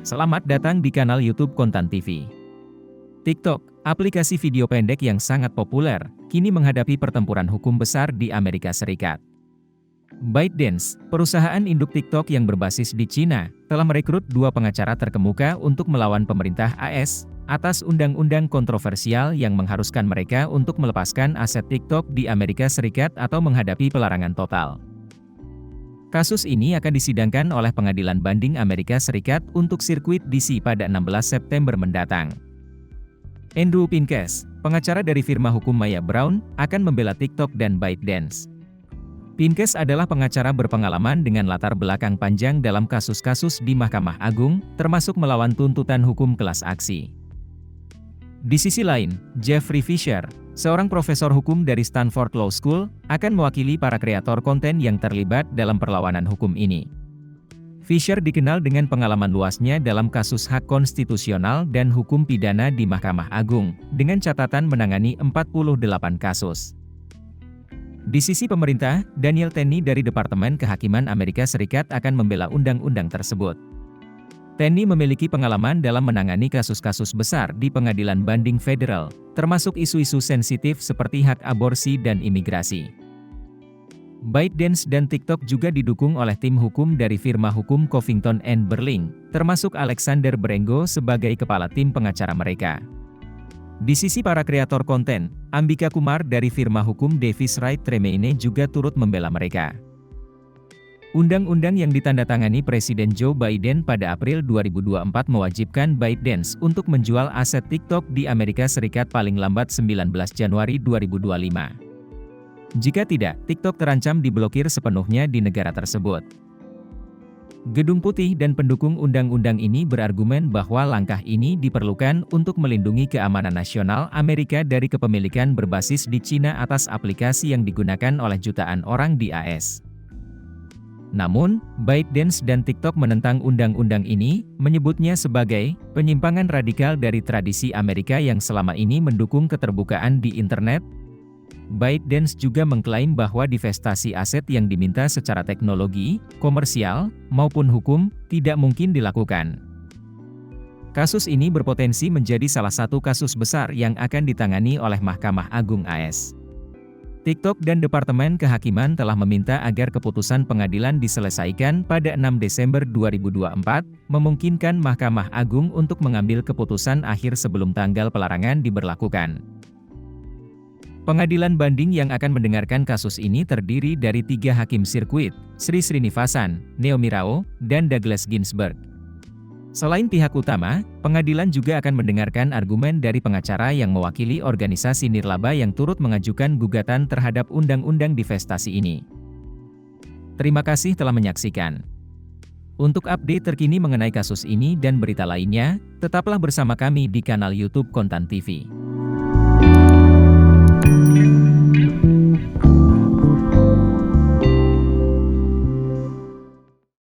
Selamat datang di kanal YouTube Kontan TV. TikTok, aplikasi video pendek yang sangat populer, kini menghadapi pertempuran hukum besar di Amerika Serikat. ByteDance, perusahaan induk TikTok yang berbasis di Cina, telah merekrut dua pengacara terkemuka untuk melawan pemerintah AS atas undang-undang kontroversial yang mengharuskan mereka untuk melepaskan aset TikTok di Amerika Serikat atau menghadapi pelarangan total. Kasus ini akan disidangkan oleh Pengadilan Banding Amerika Serikat untuk sirkuit DC pada 16 September mendatang. Andrew Pincus, pengacara dari firma hukum Maya Brown, akan membela TikTok dan ByteDance. Pincus adalah pengacara berpengalaman dengan latar belakang panjang dalam kasus-kasus di Mahkamah Agung, termasuk melawan tuntutan hukum kelas aksi. Di sisi lain, Jeffrey Fisher, seorang profesor hukum dari Stanford Law School, akan mewakili para kreator konten yang terlibat dalam perlawanan hukum ini. Fisher dikenal dengan pengalaman luasnya dalam kasus hak konstitusional dan hukum pidana di Mahkamah Agung, dengan catatan menangani 48 kasus. Di sisi pemerintah, Daniel Tenney dari Departemen Kehakiman Amerika Serikat akan membela undang-undang tersebut. Tenney memiliki pengalaman dalam menangani kasus-kasus besar di pengadilan banding federal, termasuk isu-isu sensitif seperti hak aborsi dan imigrasi. ByteDance dan TikTok juga didukung oleh tim hukum dari firma hukum Covington & Burling, termasuk Alexander Berengo sebagai kepala tim pengacara mereka. Di sisi para kreator konten, Ambika Kumar dari firma hukum Davis Wright Tremaine juga turut membela mereka. Undang-undang yang ditandatangani Presiden Joe Biden pada April 2024 mewajibkan ByteDance untuk menjual aset TikTok di Amerika Serikat paling lambat 19 Januari 2025. Jika tidak, TikTok terancam diblokir sepenuhnya di negara tersebut. Gedung Putih dan pendukung undang-undang ini berargumen bahwa langkah ini diperlukan untuk melindungi keamanan nasional Amerika dari kepemilikan berbasis di Cina atas aplikasi yang digunakan oleh jutaan orang di AS. Namun, ByteDance dan TikTok menentang undang-undang ini, menyebutnya sebagai penyimpangan radikal dari tradisi Amerika yang selama ini mendukung keterbukaan di internet. ByteDance juga mengklaim bahwa divestasi aset yang diminta secara teknologi, komersial, maupun hukum, tidak mungkin dilakukan. Kasus ini berpotensi menjadi salah satu kasus besar yang akan ditangani oleh Mahkamah Agung AS. TikTok dan Departemen Kehakiman telah meminta agar keputusan pengadilan diselesaikan pada 6 Desember 2024, memungkinkan Mahkamah Agung untuk mengambil keputusan akhir sebelum tanggal pelarangan diberlakukan. Pengadilan banding yang akan mendengarkan kasus ini terdiri dari 3 hakim sirkuit, Sri Srinivasan, Naomi Rao, dan Douglas Ginsburg. Selain pihak utama, pengadilan juga akan mendengarkan argumen dari pengacara yang mewakili organisasi nirlaba yang turut mengajukan gugatan terhadap undang-undang divestasi ini. Terima kasih telah menyaksikan. Untuk update terkini mengenai kasus ini dan berita lainnya, tetaplah bersama kami di kanal YouTube Kontan TV.